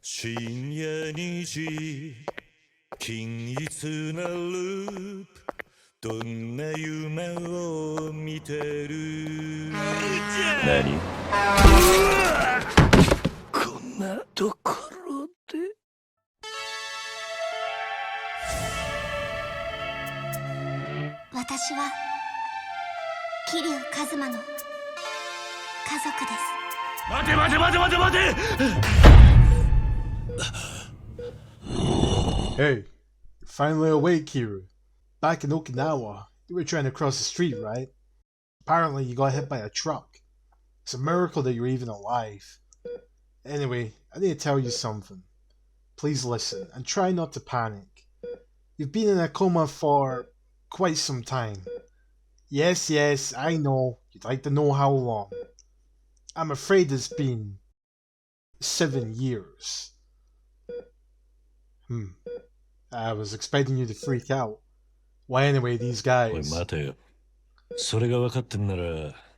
深夜2時均一なループどんな夢を見てる何こんなところで私は桐生一馬の家族です。待て待て待て待て待てHey, you're finally awake, Kiru. Back in Okinawa, you were trying to cross the street, right? Apparently you got hit by a truck. It's a miracle that you're even alive. Anyway, I need to tell you something. Please listen, and try not to panic. You've been in a coma for quite some time. Yes, I know. You'd like to know how long. I'm afraid it's been 7 years. I was expecting you to freak out. Well, anyway, these guys...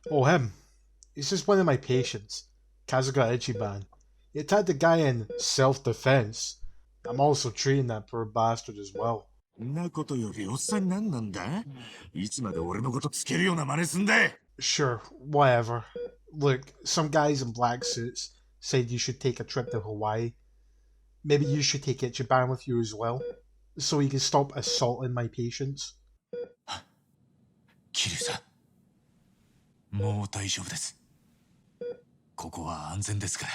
Oh, him. He's just one of my patients. Kazuga Ichiban. He attacked the guy in self-defense. I'm also treating that poor bastard as well. Sure, whatever. Look, some guys in black suits said you should take a trip to Hawaii. Maybe you should take Ichiban with you as well, so he can stop assaulting my patients. Kiryu-san, もう大丈夫です。ここは安全ですから。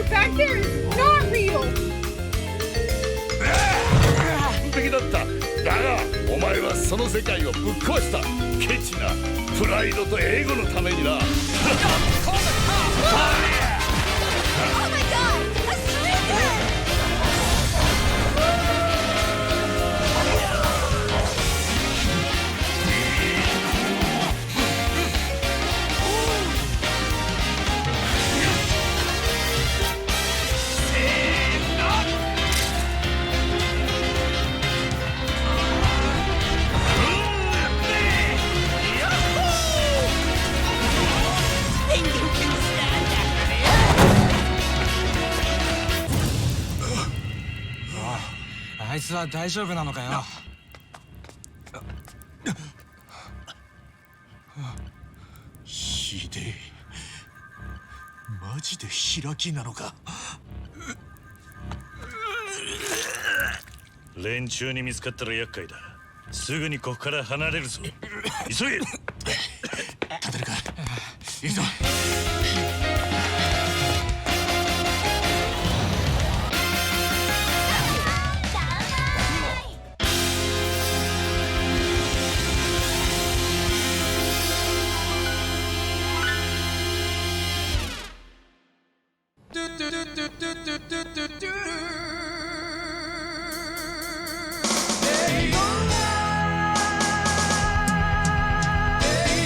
Back there is not real! 完璧だった。だが、お前はその世界をぶっ壊した。ケチなプライドとエゴのためにな。あいつは大丈夫なのかよ。ひでえ。マジで開きなのか。連中に見つかったら厄介だ。すぐにここから離れるぞ。急げ。立てるか。行くぞ。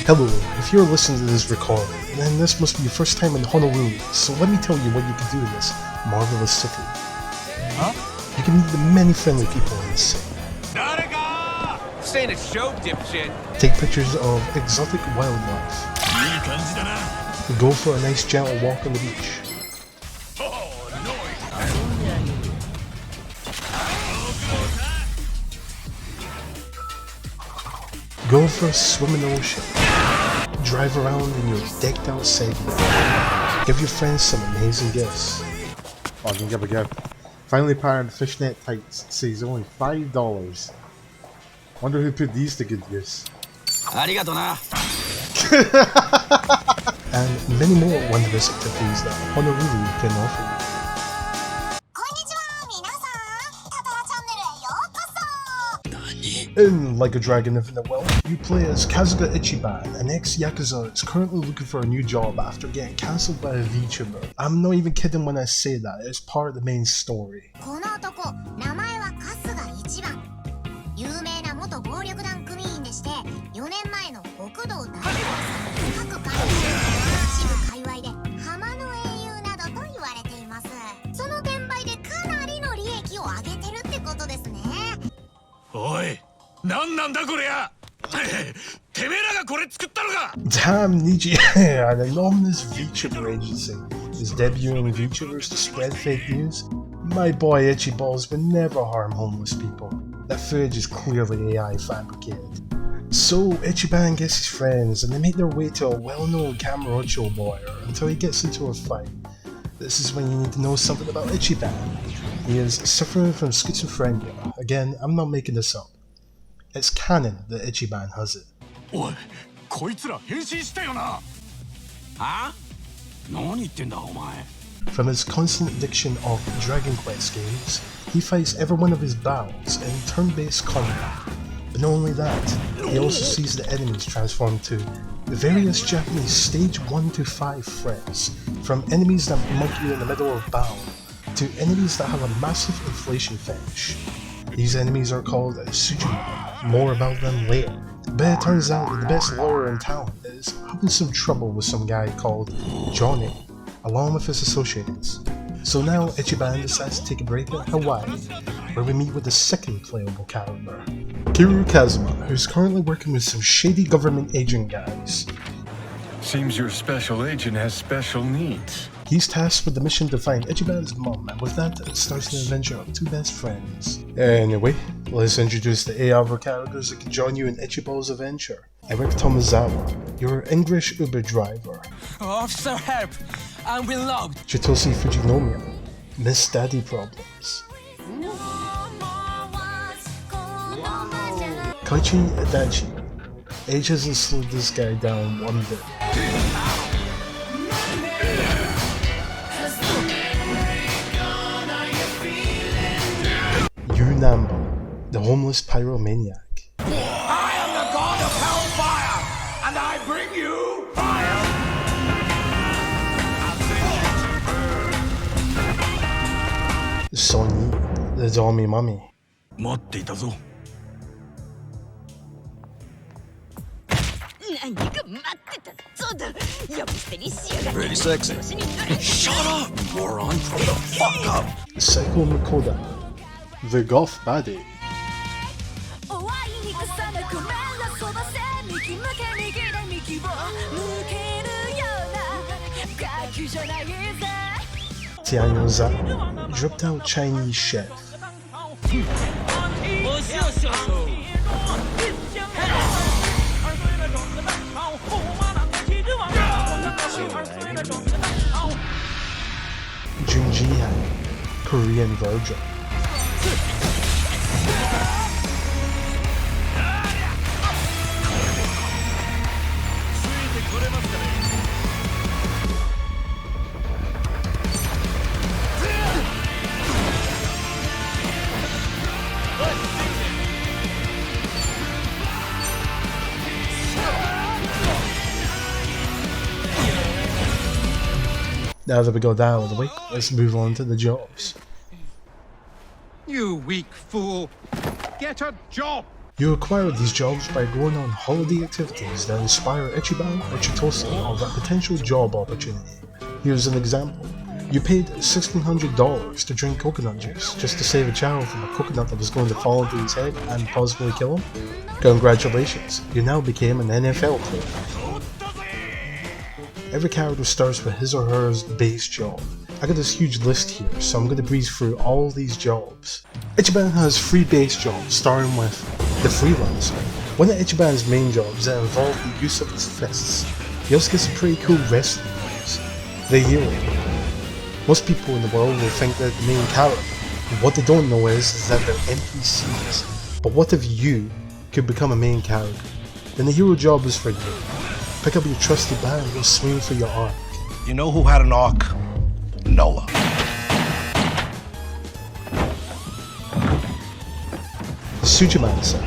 Hello, if you're listening to this recording, then this must be your first time in Honolulu, so let me tell you what you can do in this marvelous city. Huh? You can meet the many friendly people in this city. This ain't a show, dipshit. Take pictures of exotic wildlife. Go for a nice gentle walk on the beach. Go for a swim in the ocean. Drive around in your decked out segment. Give your friends some amazing gifts. Oh, I can give a gift. Finally patterned fishnet tights. It says only $5. Wonder who put these to good use. And many more wondrous activities that Honolulu can offer you. In Like a Dragon Infinite Wealth, you play as Kazuga Ichiban, an ex-Yakuza that's currently looking for a new job after getting cancelled by a VTuber. I'm not even kidding when I say that, it's part of the main story. おい、なんなんだこりゃ。てめえらがこれ作ったのか。 Damn, Nietzsche, an anonymous VTuber agency is debuting VTubers to spread fake news. My boy Itchy Balls would never harm homeless people. That footage is clearly AI fabricated. So Ichiban gets his friends and they make their way to a well-known Kamurocho lawyer until he gets into a fight. This is when you need to know something about Ichiban. He is suffering from schizophrenia. Again, I'm not making this up. It's canon that Ichiban has it. おい、こいつら変身したよな。は？何言ってんだお前。 From his constant addiction of Dragon Quest games, he fights every one of his battles in turn-based combat. But not only that, he also sees the enemies transform to various Japanese stage 1 to 5 threats, from enemies that mug you in the middle of battle, to enemies that have a massive inflation fetish. These enemies are called Sujima, more about them later. But it turns out that the best lawyer in town is having some trouble with some guy called Johnny, along with his associates. So now Ichiban decides to take a break at Hawaii, where we meet with the second playable character, Kiryu Kazuma, who's currently working with some shady government agent guys. Seems your special agent has special needs. He's tasked with the mission to find Ichiban's mom, and with that, it starts an adventure of two best friends. Anyway, let's introduce the AI of our characters that can join you in Ichiban's adventure. Eric Tomizawa, your English Uber driver. Officer, help! I'm being logged. Chitoshi Fujinomiya, Miss Daddy Problems. Koichi Adachi, age hasn't slowed this guy down one bit. Namba, the homeless pyromaniac. I am the god of hellfire, and I bring you fire! Sonny, the zombie mummy. 待っていたぞ。何が待ってたそうだ呼び捨てにしやがって Pretty sexy. Shut up, moron! Grow the fuck up. Psycho Makoda, the goth baddie. お会いに草のくめらそばせ右向け右で右を向けるようなガキじゃないぜ Tianyo Zhao, dripped out Chinese chef. Jun Jihan, Korean Virgin. Now that we got that out of the way, let's move on to the jobs. You weak fool! Get a job! You acquire these jobs by going on holiday activities that inspire Ichiban or Chitoshi of a potential job opportunity. Here's an example. You paid $1,600 to drink coconut juice just to save a child from a coconut that was going to fall into his head and possibly kill him. Congratulations, you now became an NFL player. Every character starts with his or her base job. I got this huge list here, so I'm going to breeze through all these jobs. Ichiban has 3 base jobs, starting with the freelancer. One of Ichiban's main jobs that involve the use of his fists. He also gets some pretty cool wrestling moves. The hero. Most people in the world will think they're the main character. What they don't know is that they're NPCs. But what if you could become a main character? Then the hero job is for you. Pick up your trusty band and go swing for your arc. You know who had an arc? Noah. Sujimancer.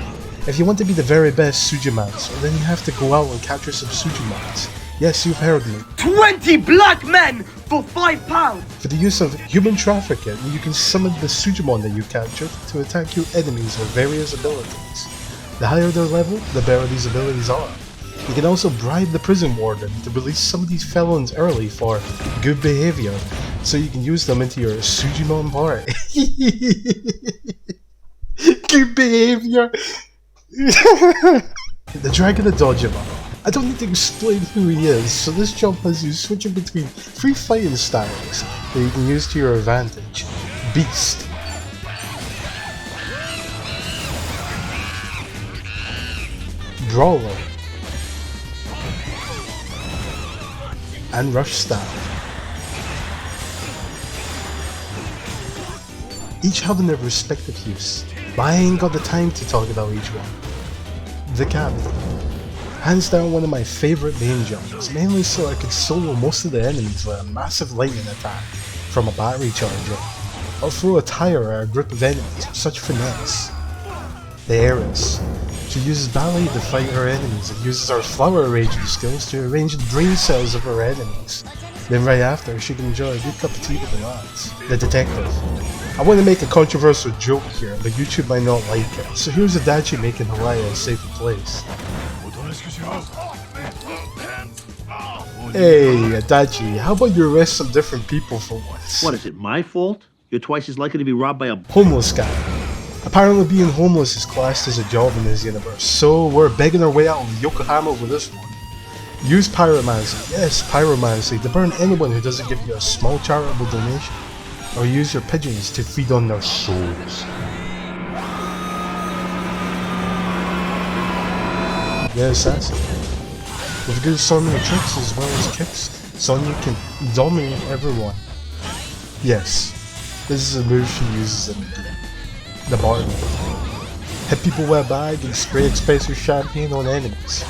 If you want to be the very best Sujimancer, then you have to go out and capture some Sujimans. Yes, you've heard me. 20 black men for £5! For the use of human trafficking, you can summon the Sujimon that you captured to attack your enemies with various abilities. The higher their level, the better these abilities are. You can also bribe the prison warden to release some of these felons early for good behavior, so you can use them into your Sujimon party. Good behavior. The Dragon of Dojima. I don't need to explain who he is, so this jump has you switching between 3 fighting styles that you can use to your advantage. Beast. Brawler. And Rush Style. Each having their respective use, but I ain't got the time to talk about each one. The Captain. Hands down one of my favourite main jumps, mainly so I could solo most of the enemies with a massive lightning attack from a battery charger, or throw a tire at a group of enemies with such finesse. The Heiress. She uses ballet to fight her enemies and uses her flower arranging skills to arrange the brain cells of her enemies. Then right after, she can enjoy a good cup of tea with the lads. The Detective. I want to make a controversial joke here, but YouTube might not like it, so here's Adachi making Hawaii a safer place. Hey, Adachi, how about you arrest some different people for once? What, is it my fault? You're twice as likely to be robbed by a homeless guy. Apparently being homeless is classed as a job in this universe, so we're begging our way out of Yokohama with this one. Use pyromancy, yes, pyromancy, to burn anyone who doesn't give you a small charitable donation. Or use your pigeons to feed on their souls. The Assassin. With good summoning tricks as well as kicks, Sonya can dominate everyone. Yes, this is a move she uses in the game. The Barman. Hit people with a bag and spray expensive champagne on enemies.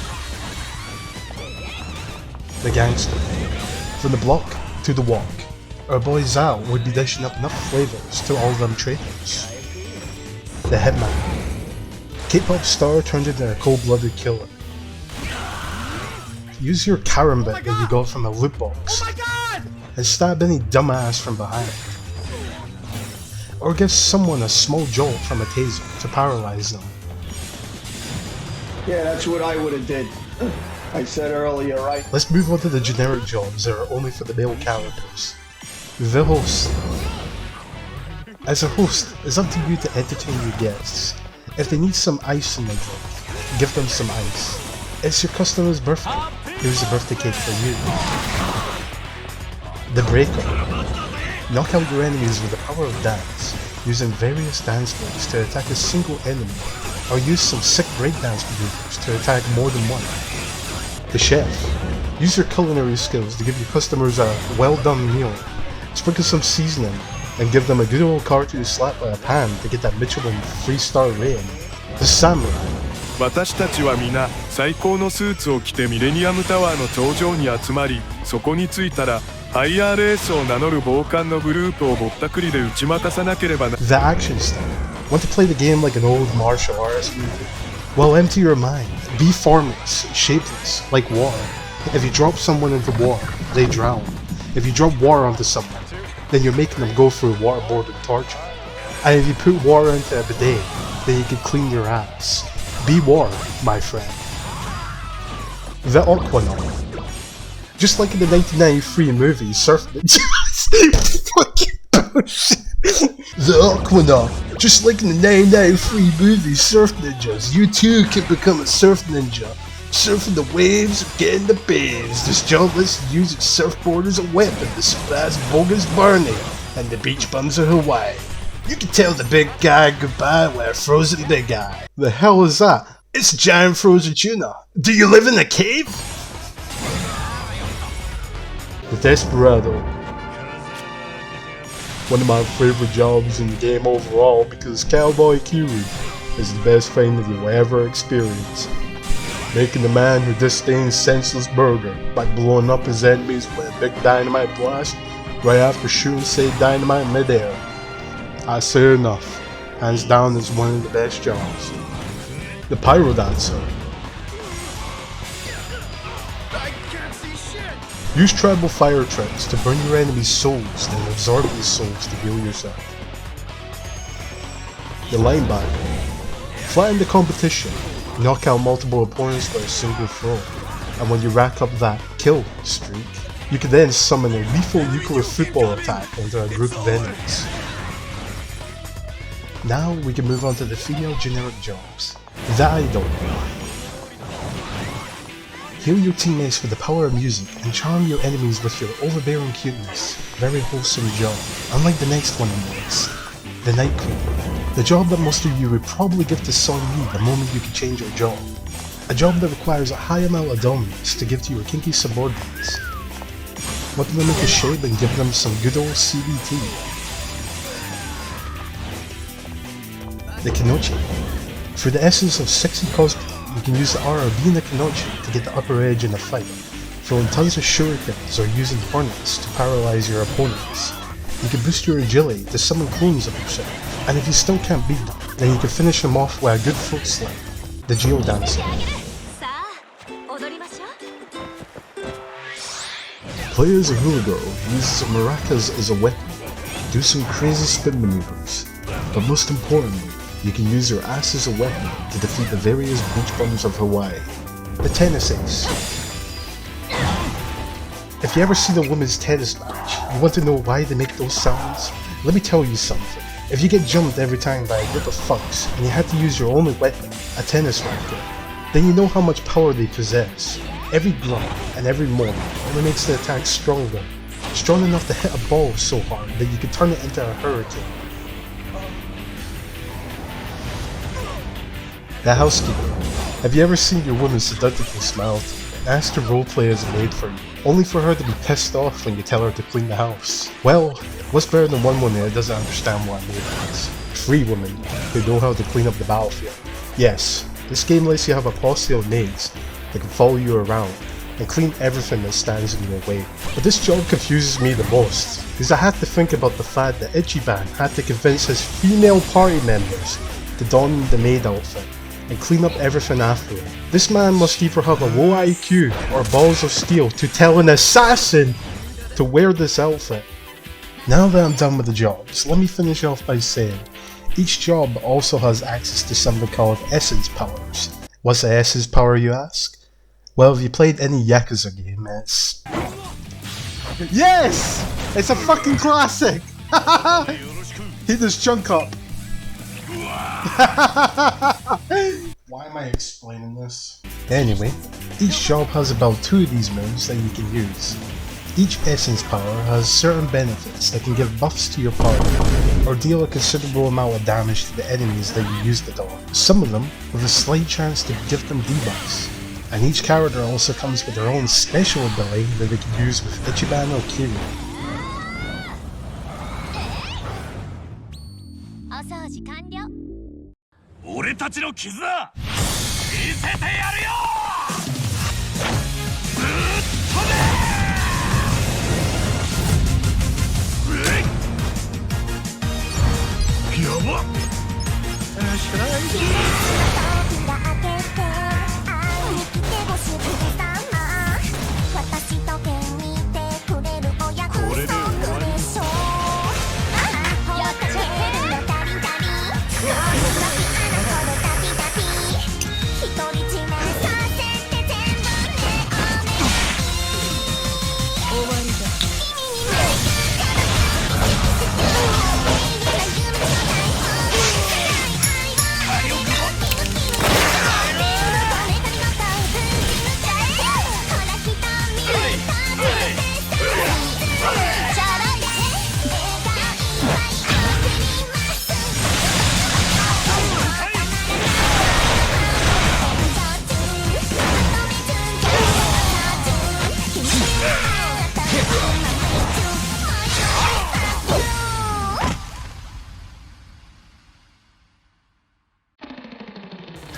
The Gangster. From the block to the walk. Our boy Zhao would be dishing up enough flavors to all them traitors. The Hitman. K-pop star turned into a cold-blooded killer. Use your karambit that you got from a loot box and stab any dumbass from behind. Or give someone a small jolt from a taser to paralyze them. Yeah, that's what I would have did. I said earlier, right? Let's move on to the generic jobs that are only for the male characters. The Host. As a host, it's up to you to entertain your guests. If they need some ice in their drink, give them some ice. It's your customer's birthday. Here's a birthday cake for you. The Breaker. Knock out your enemies with the power of dance, using various dance moves to attack a single enemy, or use some sick breakdance maneuvers to attack more than one. The Chef. Use your culinary skills to give your customers a well-done meal. Sprinkle some seasoning, and give them a good old cartoon slap by a pan to get that Michelin 3-star rating. The Samurai. 私たちは皆最高のスーツを着てミレニアムタワーの頂上に集まり、そこに着いたら IRS を名乗る暴漢のグループをぼったくりで打ち負かさなければな。 The Action Style. Want to play the game like an old martial arts movie? Well, empty your mind. Be formless, shapeless, like water. If you drop someone into water, they drown. If you drop water onto someone, then you're making them go through waterboarded torture. And if you put water into a bidet, then you can clean your ass. Be water, my friend. The Aquanaut. Just like in the 1993 movie Surf Ninjas. Fucking bullshit. The Aquanaut. Just like in the 1993 movie Surf Ninjas, you too can become a surf ninja. Surfing the waves, getting the biz. This jump lets you use its surfboard as a weapon to surpass bogus Barney and the beach bums of Hawaii. You can tell the big guy goodbye with a frozen big guy. The hell is that? It's giant frozen tuna. Do you live in a cave? The Desperado. One of my favorite jobs in the game overall because Cowboy Kiwi is the best thing that you'll ever experience. Making the man who disdains senseless burger by blowing up his enemies with a big dynamite blast right after shooting said dynamite midair. I say enough. Hands down is one of the best jobs. The Pyro Dancer. Use tribal fire tricks to burn your enemies' souls, then absorb these souls to heal yourself. The Linebacker. Flatten the competition. Knock out multiple opponents with a single throw. And when you rack up that kill streak, you can then summon a lethal nuclear football attack onto a group of enemies. Now we can move on to the female generic jobs. The idol. Heal your teammates with the power of music and charm your enemies with your overbearing cuteness. Very wholesome job. Unlike the next one on the list, the Night Queen. The job that most of you would probably give to Son Yi the moment you can change your job. A job that requires a high amount of dominance to give to your kinky subordinates. Let them make a shade and give them some good old CBT. The Kanochi. For the essence of sexy cosplay, you can use the R or B in the Kanochi to get the upper edge in a fight, throwing tons of shurikens or using hornets to paralyze your opponents. You can boost your agility to summon clones of yourself, and if you still can't beat them, then you can finish them off with a good foot slam, the Geo Dancer. Play as a hula girl who uses maracas as a weapon, do some crazy spin maneuvers, but most importantly, you can use your ass as a weapon to defeat the various beach bums of Hawaii. The Tennis Ace. If you ever see the women's tennis match, you want to know why they make those sounds? Let me tell you something. If you get jumped every time by a group of fucks and you have to use your only weapon, a tennis racket, then you know how much power they possess. Every grunt and every moan only makes the attack stronger. Strong enough to hit a ball so hard that you can turn it into a hurricane. The Housekeeper. Have you ever seen your woman seductively smile to you and ask to roleplay as a maid for you, only for her to be pissed off when you tell her to clean the house? Well, what's better than one woman that doesn't understand what a maid is? 3 women who know how to clean up the battlefield. Yes, this game lets you have a posse of maids that can follow you around and clean everything that stands in your way. But this job confuses me the most, because I had to think about the fact that Ichiban had to convince his female party members to don the maid outfit and clean up everything after it. This man must either have a low IQ or balls of steel to tell an assassin to wear this outfit. Now that I'm done with the jobs, let me finish off by saying, each job also has access to something called essence powers. What's the essence power, you ask? Well, if you played any Yakuza game, it's... Yes! It's a fucking classic! Hit this chunk up! Why am I explaining this? Anyway, each job has about 2 of these moves that you can use. Each essence power has certain benefits that can give buffs to your party, or deal a considerable amount of damage to the enemies that you used it on. Some of them with a slight chance to give them debuffs. And each character also comes with their own special ability that they can use with Ichiban or Kiryu.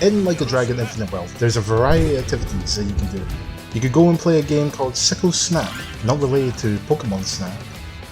In Like a Dragon Infinite Wealth, there's a variety of activities that you can do. You could go and play a game called Sickle Snap, not related to Pokemon Snap,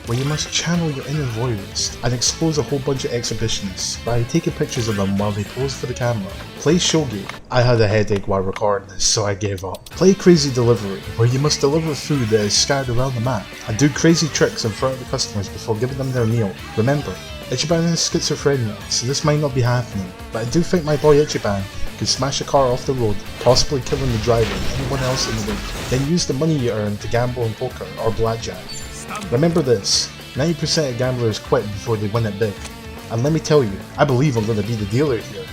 where you must channel your inner voyeurist and expose a whole bunch of exhibitionists by taking pictures of them while they pose for the camera. Play Shogi. I had a headache while recording this, so I gave up. Play Crazy Delivery, where you must deliver food that is scattered around the map, and do crazy tricks in front of the customers before giving them their meal. Remember, Ichiban has schizophrenia, so this might not be happening, but I do think my boy Ichiban could smash a car off the road, possibly killing the driver and anyone else in the way, then use the money you earn to gamble in poker or blackjack. Remember this, 90% of gamblers quit before they win it big. And let me tell you, I believe I'm gonna be the dealer here.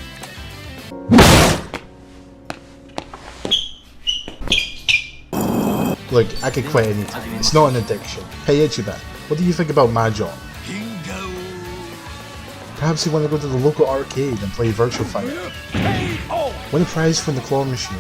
Look, I could quit anytime. It's not an addiction. Hey Ichiban, what do you think about my job? Perhaps you want to go to the local arcade and play Virtual Fighter. Win a prize from the claw machine.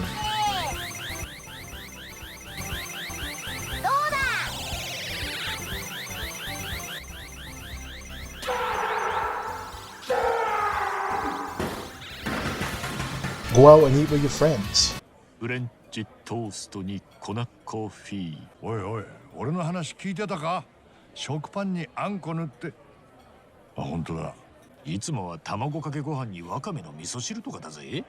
Go out and eat with your friends. フレンチトーストに粉コーヒー。おいおい、俺の話聞いてたか？食パンにあんこ塗って。あ、本当だ。いつもは卵かけご飯にわかめの味噌汁とかだぜ。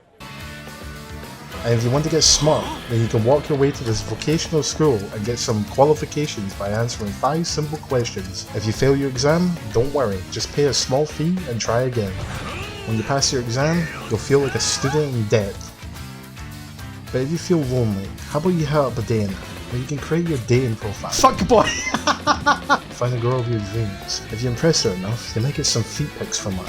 And if you want to get smart, then you can walk your way to this vocational school and get some qualifications by answering 5 simple questions. If you fail your exam, don't worry, just pay a small fee and try again. When you pass your exam, you'll feel like a student in debt. But if you feel lonely, how about you hit up a day where you can create your dating profile. Fuck boy! Find a girl of your dreams. If you impress her enough, you might get some feet pics from her.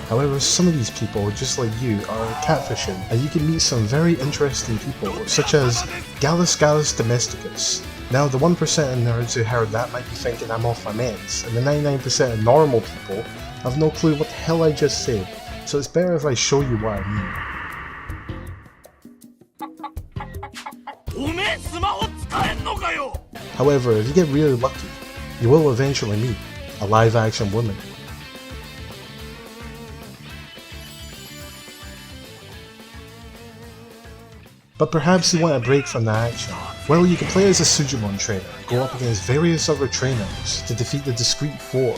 However, some of these people, just like you, are catfishing, and you can meet some very interesting people, such as Gallus domesticus. Now, the 1% of nerds who heard that might be thinking I'm off my meds, and the 99% of normal people have no clue what the hell I just said, so it's better if I show you what I mean. However, if you get really lucky, you will eventually meet a live-action woman. But perhaps you want a break from the action. Well, you can play as a Sujimon trainer, go up against various other trainers to defeat the discrete 4.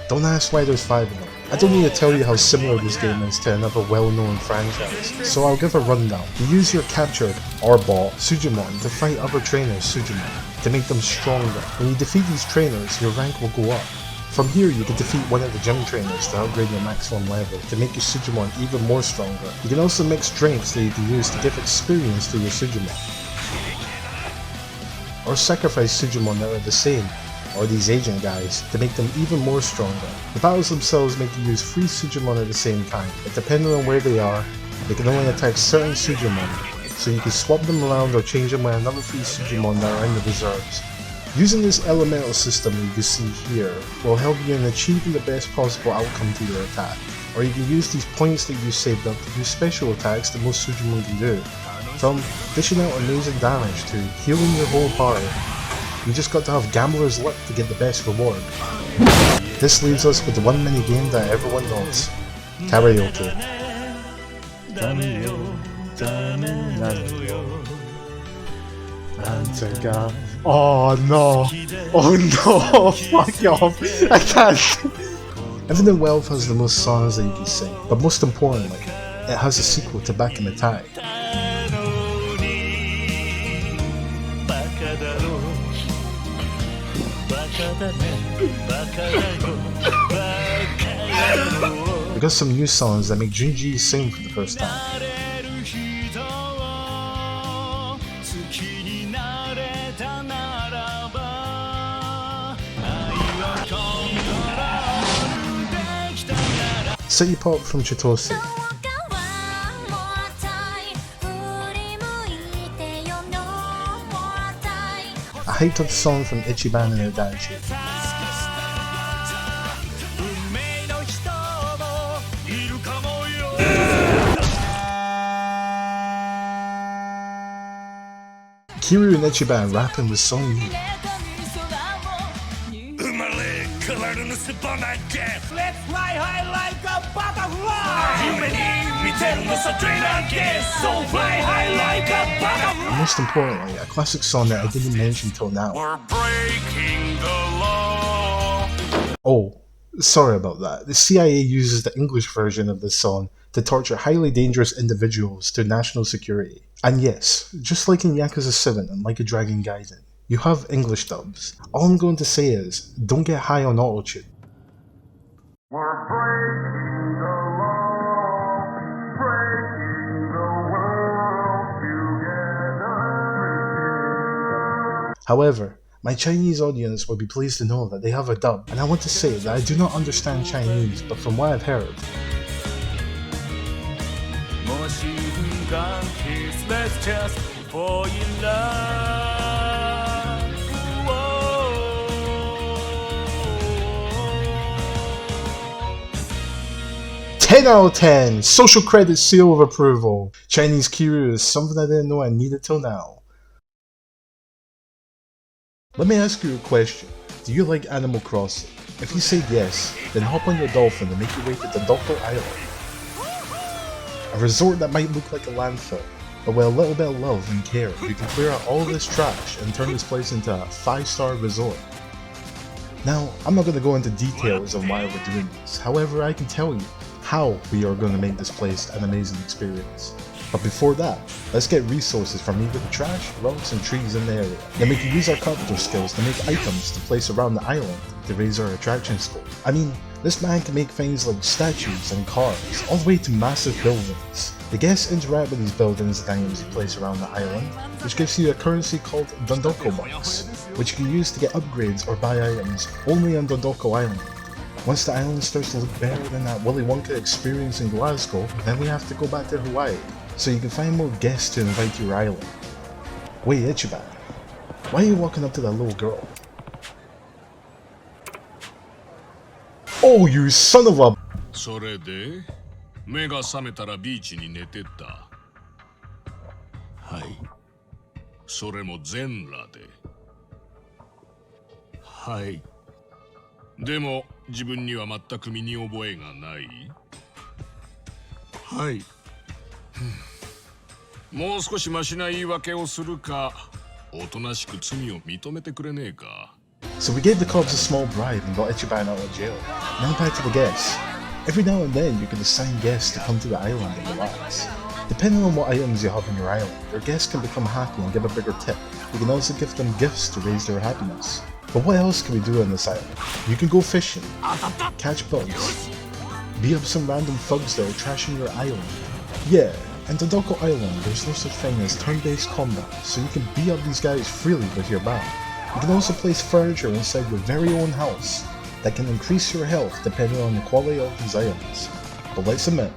Don't ask why there's 5 of them. I don't need to tell you how similar this game is to another well-known franchise, so I'll give a rundown. You use your captured, or bought, Sujimon to fight other trainers' Sujimon, to make them stronger. When you defeat these trainers, your rank will go up. From here, you can defeat one of the gym trainers to upgrade your maximum level, to make your Sujimon even more stronger. You can also mix drinks that you can use to give experience to your Sujimon. Or sacrifice Sujimon that are the same, or these agent guys, to make them even more stronger. The battles themselves make you use 3 Sujimon at the same time, but depending on where they are, they can only attack certain Sujimon, so you can swap them around or change them with another 3 Sujimon that are in the reserves. Using this elemental system that you can see here will help you in achieving the best possible outcome to your attack. Or you can use these points that you saved up to do special attacks that most Sujimon can do. From dishing out amazing damage to healing your whole party. You just got to have gambler's luck to get the best reward. This leaves us with the one mini game that everyone knows. Karaoke. Oh no! Oh no! Fuck off! I can't! Infinite Wealth has the most songs that you can sing, but most importantly, it has a sequel to Back in the Tide. We got some new songs that make Junji sing for the first time. City Pop from Chitose. A hyped up song from Ichiban and Odachi. Kiryu and Ichiban rapping with Song Yu. Let's fly high like a butterfly! So fly high like a butterfly! And most importantly, a classic song that I didn't mention till now. We're breaking the law. Oh, sorry about that. The CIA uses the English version of this song to torture highly dangerous individuals to national security. And yes, just like in Yakuza 7 and Like a Dragon Gaiden, you have English dubs. All I'm going to say is, don't get high on autotune. We're breaking the law, breaking the world together. However, My Chinese audience will be pleased to know that they have a dub, and I want to say that I do not understand Chinese, but from what I've heard, Machine gun kiss, let's just fall in love. Whoa. 10 out of 10! Social credit seal of approval. Chinese Kiryu is something I didn't know I needed till now. Let me ask you a question. Do you like Animal Crossing? If you say yes, then hop on your dolphin and make your way to Dondoko Island. A resort that might look like a landfill, but with a little bit of love and care, you can clear out all this trash and turn this place into a 5-star resort. Now, I'm not going to go into details on why we're doing this, however I can tell you how we are going to make this place an amazing experience. But before that, let's get resources from either the trash, rocks and trees in the area. Then we can use our carpenter skills to make items to place around the island to raise our attraction score. I mean, this man can make things like statues and cars, all the way to massive buildings. The guests interact with these buildings and items you place around the island, which gives you a currency called Dondoko bucks, which you can use to get upgrades or buy items only on Dondoko Island. Once the island starts to look better than that Willy Wonka experience in Glasgow, then we have to go back to Hawaii, so you can find more guests to invite to your island. Wait, Ichiban, why are you walking up to that little girl? Oh, you son of a... それで目が覚めたらビーチに寝てた。はい。それも全裸で。はい。でも自分には全く身に覚えがない。はい。もう少しマシな言い訳をするか、おとなしく罪を認めてくれねえか。 So we gave the cops a small bribe and got Ichiban out of jail. Now back to the guests. Every now and then you can assign guests to come to the island and relax. Depending on what items you have on your island, your guests can become happy and give a bigger tip. You can also give them gifts to raise their happiness. But what else can we do on this island? You can go fishing, catch bugs, beat up some random thugs that are trashing your island. Yeah, in Dondoko Island there's no such thing as turn-based combat, so you can beat up these guys freely with your bow. You can also place furniture inside your very own house that can increase your health depending on the quality of these items. But let's admit,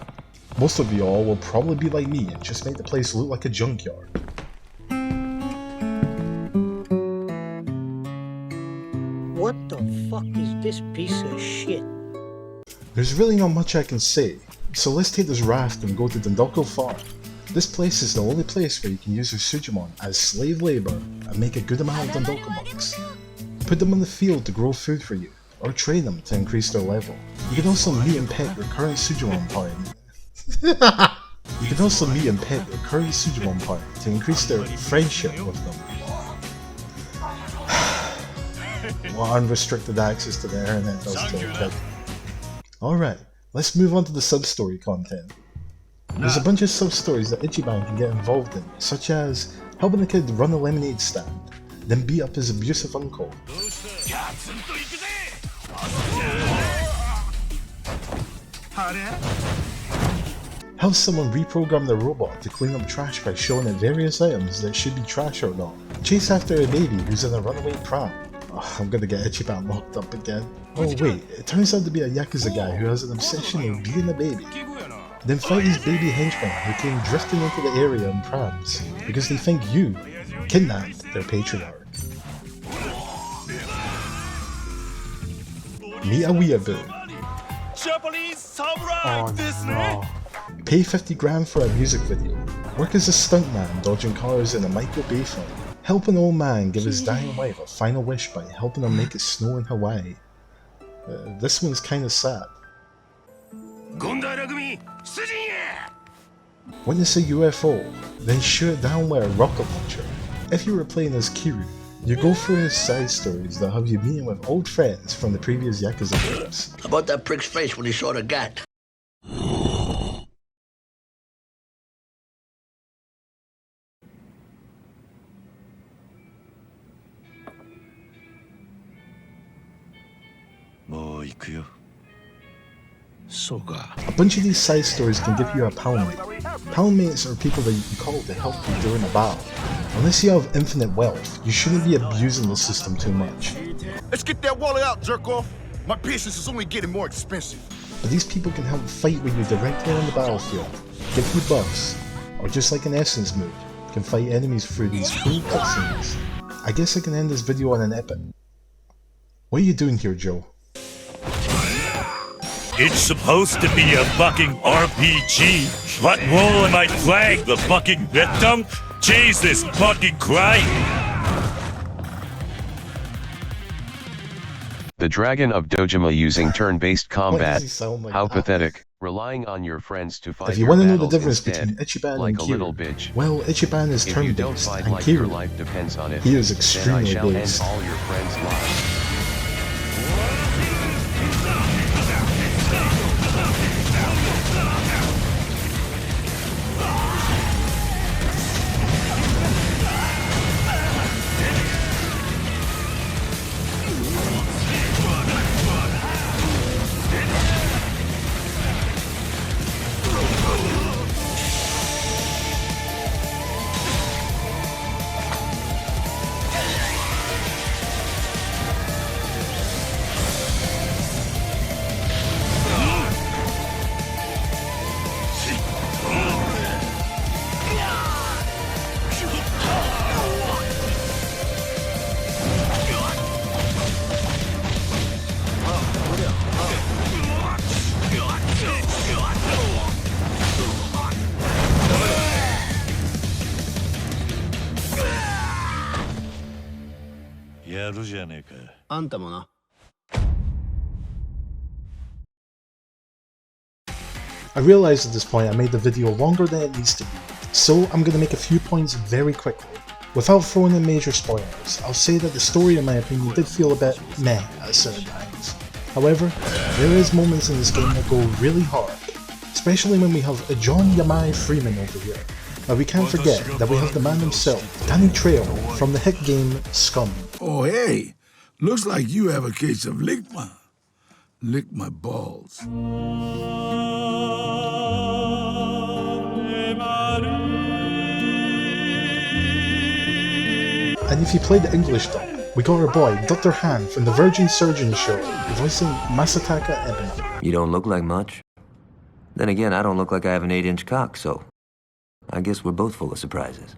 most of you all will probably be like me and just make the place look like a junkyard. What the fuck is this piece of shit? There's really not much I can say, so let's take this raft and go to Dondoko Farm. This place is the only place where you can use your Sujimon as slave labor and make a good amount of Dondoko bucks. Put them in the field to grow food for you, or train them to increase their level. You can also meet and pet your current Sujimon party. You can also meet and pet your current Sujimon party to increase their friendship with them. Well, unrestricted access to the internet does kill kids. Alright, let's move on to the sub-story content. There's a bunch of sub-stories that Ichiban can get involved in, such as helping a kid run a lemonade stand, then beat up his abusive uncle. Help someone reprogram their robot to clean up trash by showing it various items that should be trash or not. Chase after a baby who's in a runaway pram. Oh, I'm gonna get Ichiban locked up again. Oh wait, it turns out to be a Yakuza guy who has an obsession with beating a baby. Then fight these baby henchmen who came drifting into the area in prams because they think you kidnapped their patriarch. Meet a weeaboo. Oh no. Pay 50 grand for a music video. Work as a stuntman dodging cars in a Michael Bay film. Help an old man give his dying wife a final wish by helping him make it snow in Hawaii. This one's kinda sad. Witness a UFO, then shoot it down with a rocket launcher. If you were playing as Kiryu, you go through his side stories that have you meeting with old friends from the previous Yakuza games. How about that prick's face when he saw the gat? A bunch of these side stories can give you a poundmate. Poundmates are people that you can call to help you during a battle. Unless you have infinite wealth, you shouldn't be abusing the system too much. Let's get that wallet out, jerk off. My patience is only getting more expensive. But these people can help fight with you directly on the battlefield, give you buffs, or just like an Essence mode, can fight enemies through these cool cutscenes. I guess I can end this video on an epic. What are you doing here, Joe? It's supposed to be a fucking RPG. What role am I playing? The fucking victim? Jesus fucking Christ! The Dragon of Dojima using turn-based combat. Like How pathetic. Relying on your friends to fight If you your want to know the battles difference instead, between Ichiban like and a Kiryu, little bitch. well, Ichiban is If you don't turn-based, fight and like your Kiryu, life depends on it, he is then I extremely shall based. end all your friends' lives. I realized at this point I made the video longer than it needs to be, so I'm going to make a few points very quickly. Without throwing in major spoilers, I'll say that the story in my opinion did feel a bit meh at certain times. However, there is moments in this game that go really hard, especially when we have a John Yamai Freeman over here. But we can't forget that we have the man himself, Danny Trejo, from the hit game Scum. Oh hey, looks like you have a case of lickma. Lick my balls. And if you play the English dub, we got our boy, Dr. Han from the Virgin Surgeon show, voicing Masataka Ebina. You don't look like much. Then again, I don't look like I have an 8-inch cock, so I guess we're both full of surprises.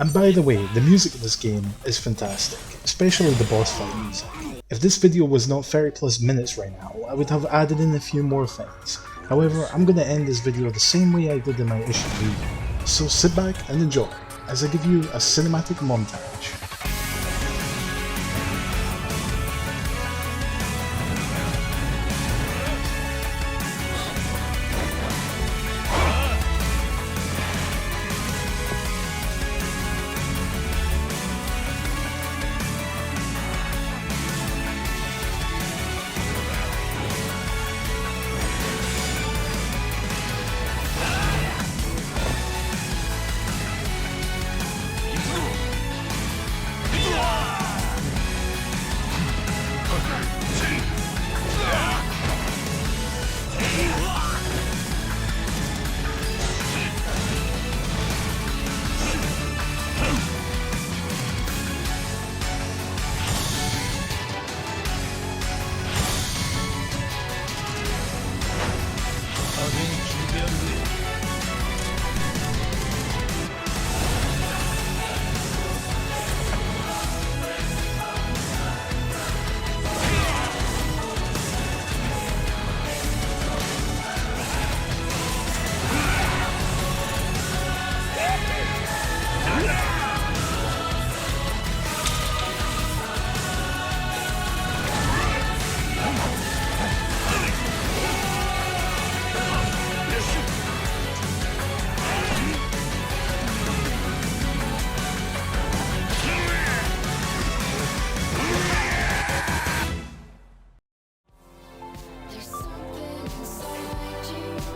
And by the way, the music of this game is fantastic, especially the boss fight music. If this video was not 30+ minutes right now, I would have added in a few more things. However, I'm going to end this video the same way I did in my issue video. So sit back and enjoy, as I give you a cinematic montage.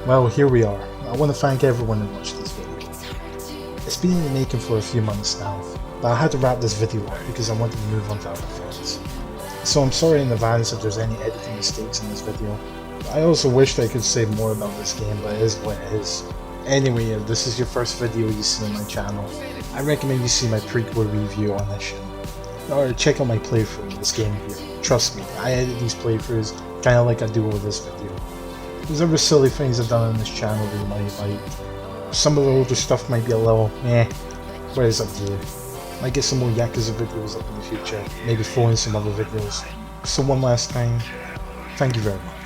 Well, here we are. I want to thank everyone who watched this video. It's been in the making for a few months now, but I had to wrap this video up because I wanted to move on to other things. So I'm sorry in advance if there's any editing mistakes in this video. I also wished I could say more about this game, but it is what it is. Anyway, if this is your first video you see on my channel, I recommend you see my prequel review on this show. Or check out my playthrough of this game here. Trust me, I edit these playthroughs kind of like I do with this video. There's other silly things I've done on this channel that you might like. Some of the older stuff might be a little but it's up to you. Might get some more Yakuza videos up in the future. Maybe throw in some other videos. So one last time, thank you very much.